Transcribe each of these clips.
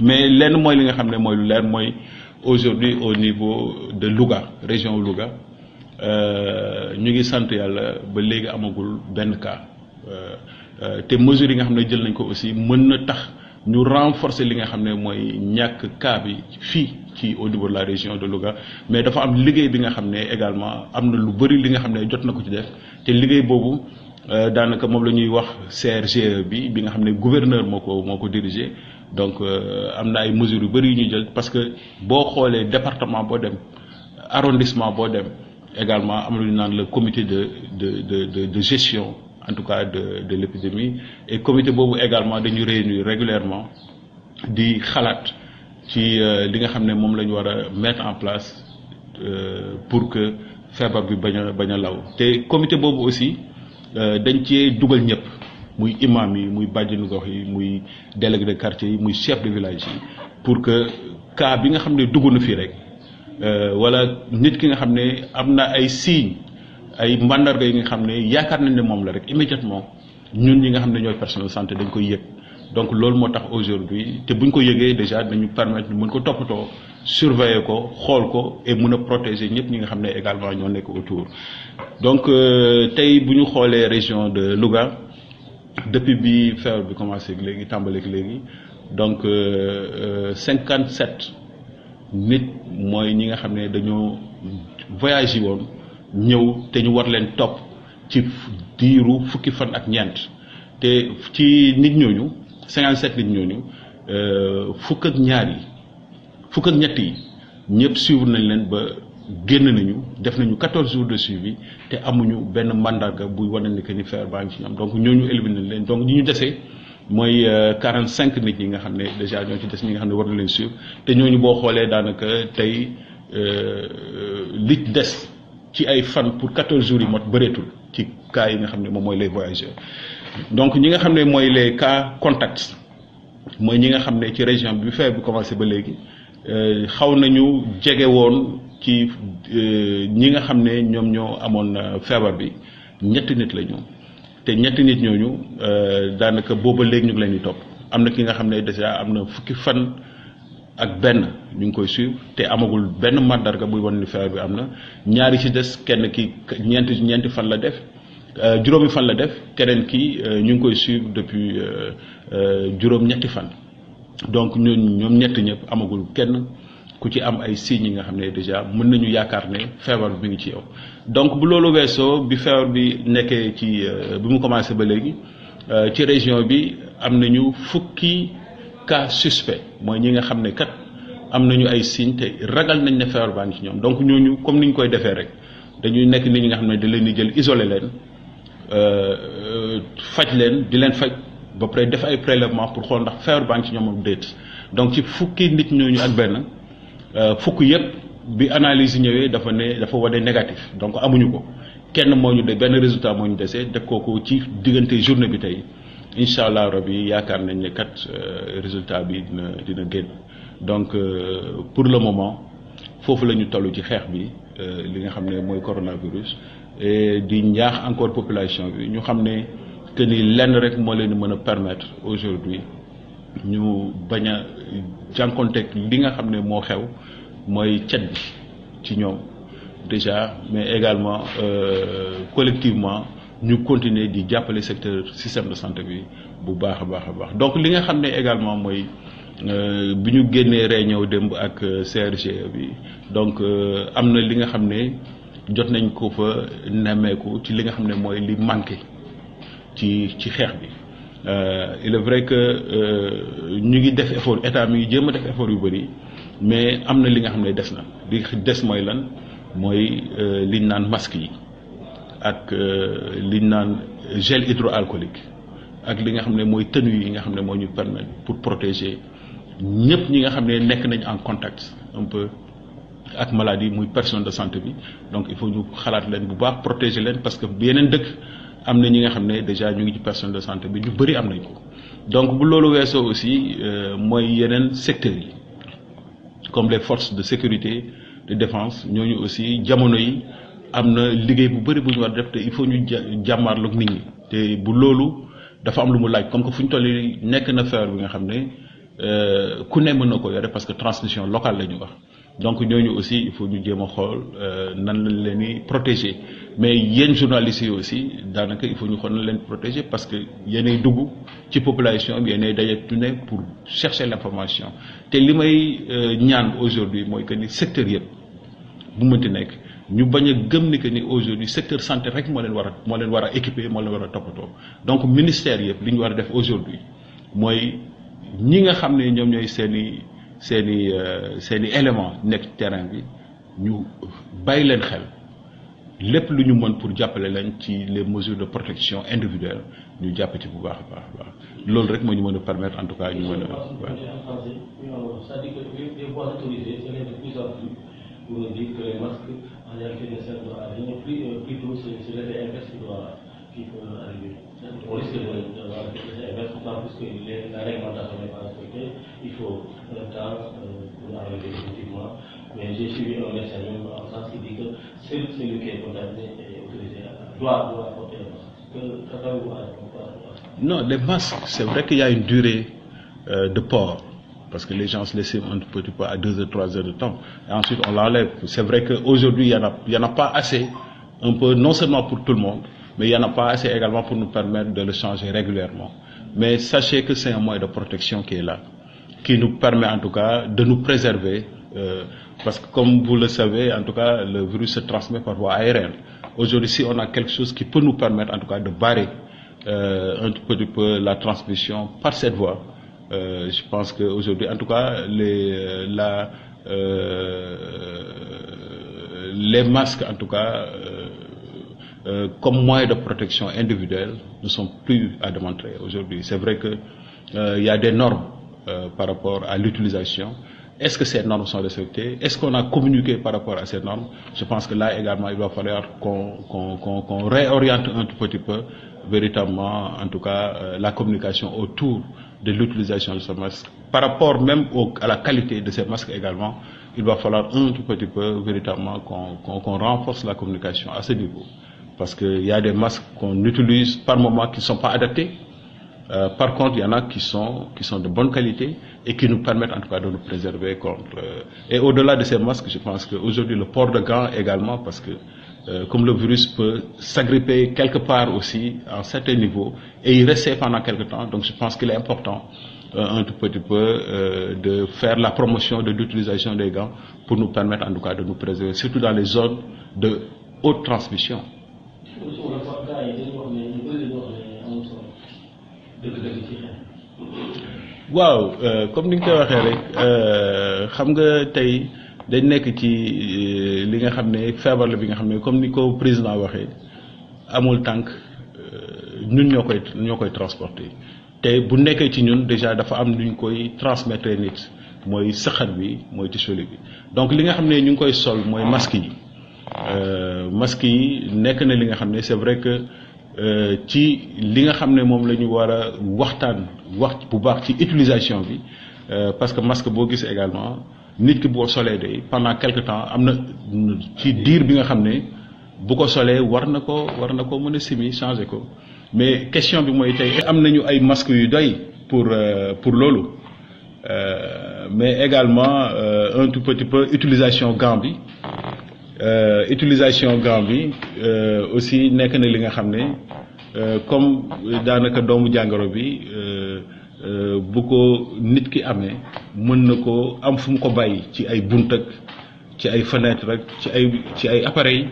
mais lenn mooy li nga xam ne mooy lu leer mooy aujourd'hui au niveau de Louga région Louga ñu ngi sant yàlla ba léegi amagul benn cas te mesures yi nga xam ne jël nañ ko aussi mën na tax ñu renforcer li nga xam ne mooy ñàkk cas bi fii ci au niveau de la région de Louga mais dafa am liggéey bi nga xam ne également am na lu bëri li nga xam ne jot na ko ci def te liggéey boobu daanaka moom la ñuy wax CRGE bi nga xam ne gouverneur moo ko dirigé donc am na ay mesures yu bëri yu ñuy jël parce que boo xoolee département boo dem arrondissement boo dem également am na lu ñu naan le comité de gestion en tout cas de l'épidémie et comité boobu également dañu réunir régulièrement di xalaat ci li nga xam ne moom la ñu war a mettre en place pour que feebar bi bañ a law te comité boobu aussi dañ cee dugal ñëpp muy imam yi muy bàjjenu gox yi muy délégué de quartier yi muy chef de village yi pour que cas bi nga xam ne dugg na fii rek wala nit ki nga xam ne am na ay signes ay mandarga yi nga xam ne yaakaar nañ ne moom la rek immédiatement ñun ñi nga xam ne ñooy personnel de santé dañ koy yëg donc loolu moo tax aujourd'hui te buñ ko yëgee déjà dañu permettre ñu mën ko toppatoo surveiller ko xool ko et mën a protéger ñëpp ñi nga xam ne également ñoo nekk autour donc tey bu ñu xoolee région de Louga depuis bi feebar bi commencé léegi tàmbaleeg léegi donc 57 nit mooy ñi nga xam ne dañoo voyagé woon ñëw te ñu war leen topp ci diiru fukki fan ak ñeent te ci nit ñooñu 57 nit ñooñu fukk ak ñett yi ñëpp suivre nañ leen ba génn nañu def nañu 14 jours de suivi te amuñu benn mandarga buy wane ni que ni feebar baa ngi ci ñoom donc ñooñu éliminé nañ leen donc ñi ñu desee mooy 45 nit ñi nga xam ne déjà ñoo ci des ñi nga xam ne war na leen suivre te ñooñu boo xoolee daanaka tey li des ci ay fan pour 14 jours yi mot bëreetul ci cas yi nga xam ne moom mooy les voyageurs donc ñi nga xam ne mooy les cas contacts mooy ñi nga xam ne ci région bi feebar bi commencé ba léegi xaw nañu jege woon ci ñi nga xam ne ñoom ñoo amoon feebar bi ñetti nit la ñu te ñetti nit ñooñu daanaka booba léegi ñu ngi leen di topp am na ki nga xam ne déjà am na fukki fan ak benn ñu ngi koy suivre te amagul benn mandarga buy wan ni feebar bi am na ñaari ci des kenn ki ñeenti fan la def juróomi fan la def keneen ki ñu ngi koy suivre depuis juróom-ñetti fan donc ñoom ñett ñëpp amagul kenn ku ci am ay signes yi nga xam ne déjà mën nañu yaakaar ne feebar bi mi ngi ci yow donc bu loolu weesoo bi feebar bi nekkee ci bi mu commencé ba léegi ci région bi am nañu fukki cas suspect mooy ñi nga xam ne kat am nañu ay signes te ragal nañ ne feebar baa ngi ci ñoom donc ñooñu comme ni ñu koy defee rek dañuy nekk nit ñi nga xam ne da leen di jël isolé leen faj leen di leen faj ba pare def ay prélèvement pour xool ndax feebar baa ngi ci ñoom ak déet donc ci fukki nit ñooñu ak benn fukk yëpp bi analyse ñëwee dafa wane négatif donc amuñu ko kenn moo ñu de benn résultat moo ñu desee def kooku ci diggante journée bi tey incha allah rabi yaakaar nañ ne kat résultat bi dina génn donc pour le moment foofu la ñu toll ci xeex bi li nga xam ne mooy coronavirus et di ñaax encore population bi ñu xam ne que ni lenn rek moo leen mën a permettre aujourd'hui ñu bañ a jànkonteeg li nga xam ne moo xew mooy cet bi ci ñoom déjà mais également collectivement ñu continuer di jàppale secteur système de santé bi bu baax a baax donc li nga xam ne également mooy bi ñu génnee réunion démb ak CRGE bi donc am na li nga xam ne jot nañ ko fa nemmeeku ci li nga xam ne mooy li manqué ci xeex bi il est vrai que ñu ngi def effort état mi ngi jéem a def effort yu bëri mais am na li nga xam ne des na li des mooy lan mooy liñ naan masque yi ak liñ naan gel hydroalcoolique ak li nga xam ne mooy tenue yi nga xam ne moo ñu permettre pour protéger ñëpp ñi nga xam ne nekk nañ en contact un peu ak maladie muy personnel de santé bi donc il faut ñu xalaat leen bu baax protéger leen parce que yeneen dëkk am na ñi nga xam ne déjà ñu ngi ci personnel de santé bi ñu bëri am nañ ko donc bu loolu weesoo aussi mooy yeneen secteurs yi comme les forces de sécurité de défense ñooñu aussi jamono yi am na liggéey bu bëri bu ñu war def te il faut ñu jàmmaarloog nit ñi te bu loolu dafa am lu mu laaj comme que fu ñu toll nekk na feebar bi nga xam ne ku ne mën na ko yore parce que transmission locale la ñu wax donc ñooñu aussi il faut ñu jéem a xool nan lañ leen di protéger mais yéen journalistes yi aussi daanaka il faut ñu xool nan leen protéger parce que yéenay dugg ci population bi yéenay daje tu ne pour chercher l'information te li may ñaan aujourd'hui mooy que ni secteur yëpp bu mënti nekk ñu bañ a gëm ni que ni aujourd'hui secteur santé rek moo leen war a équiper moo leen war a toppatoo donc ministère yëpp li ñu war a def aujourd'hui mooy ñi nga xam ne ñoom ñooy seen i élément nekk ci terrain bi ñu bàyyi leen xel lépp lu ñu mën pour jàppale leen ci les mesures de protection individuelle ñu jàpp ci bu baax a baax loolu rek moo ñu mën a permettre en tout cas ñu mën pour dire que les masques, en réalité, ne servent à rien. Plutôt, c'est l'effet inverse qui peut arriver. On risque d'avoir l'effet inverse, d'autant plus que la réglementation n'est pas respectée. Il faut un temps pour arriver effectivement. Mais j'ai suivi un médecin en sens qui dit que seul celui qui est contaminé et autorisé doit porter le masque. Non, les masques, c'est vrai qu'il y a une durée de port. Parce que les gens se laissent un petit peu à 2 ou 3 heures de temps. Et ensuite, on l'enlève. C'est vrai qu'aujourd'hui, il y en a pas assez, un peu, non seulement pour tout le monde, mais il n'y en a pas assez également pour nous permettre de le changer régulièrement. Mais sachez que c'est un moyen de protection qui est là, qui nous permet en tout cas de nous préserver. Parce que comme vous le savez, en tout cas, le virus se transmet par voie aérienne. Aujourd'hui, si on a quelque chose qui peut nous permettre en tout cas de barrer un petit peu la transmission par cette voie, je pense qu'aujourd'hui, en tout cas, les masques, en tout cas, comme moyen de protection individuelle, ne sont plus à démontrer aujourd'hui. C'est vrai qu'il y a des normes par rapport à l'utilisation. Est-ce que ces normes sont respectées? Est-ce qu'on a communiqué par rapport à ces normes? Je pense que là également, il va falloir qu'on réoriente un tout petit peu, véritablement, en tout cas, la communication autour de l'utilisation de ce masque. Par rapport même à la qualité de ces masques également, il va falloir un tout petit peu, véritablement, qu'on renforce la communication à ce niveau. Parce qu'il y a des masques qu'on utilise par moment qui ne sont pas adaptés. Par contre, il y en a qui sont de bonne qualité et qui nous permettent en tout cas de nous préserver contre... et au-delà de ces masques, je pense qu'aujourd'hui le port de gants également, parce que comme le virus peut s'agripper quelque part aussi à un certain niveau et y rester pendant quelque temps, donc je pense qu'il est important un tout petit peu de faire la promotion de l'utilisation des gants pour nous permettre en tout cas de nous préserver, surtout dans les zones de haute transmission. waaw comme ni nga koy waxee rek xam nga tey dañ nekk ci li nga xam ne feebar la bi nga xam ne comme ni ko président waxee amul tànk ñun ñoo koy transporter te bu nekkee ci ñun déjà dafa am lu ñu koy transmettre nit mooy saxat bi mooy tisoli bi donc li nga xam ne ñu ngi koy sol mooy masque yi nekk na li nga xam ne c'est vrai que ci li nga xam ne moom la ñu war a wax bu baax ci utilisation bi parce que masque boo gis également nit ki boo solee de pendant quelque temps am na ci diir bi nga xam ne bu ko solee war na ko mën a simi changer ko mais question bi mooy tey am nañu ay masques yu doy pour loolu mais également un tout petit peu utilisation gant bi aussi nekk na li nga xam ne comme daanaka doomu jàngoro bi bu ko nit ki amee mën na ko am fu mu ko bàyyi ci ay bunt ak ci ay fenêtre rek ci ay appareils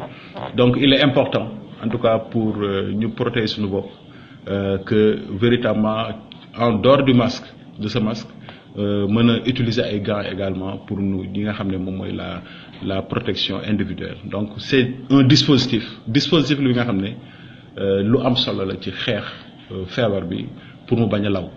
donc il est important en tout cas pour ñu protéger suñu bopp que véritablement en dehors du masque de ce masque mën a utiliser ay gants également pour nous ñi nga xam ne moom mooy la protection individuelle donc c'est un dispositif li nga xam ne lu am solo la ci xeex feebar bi pour mu bañ a law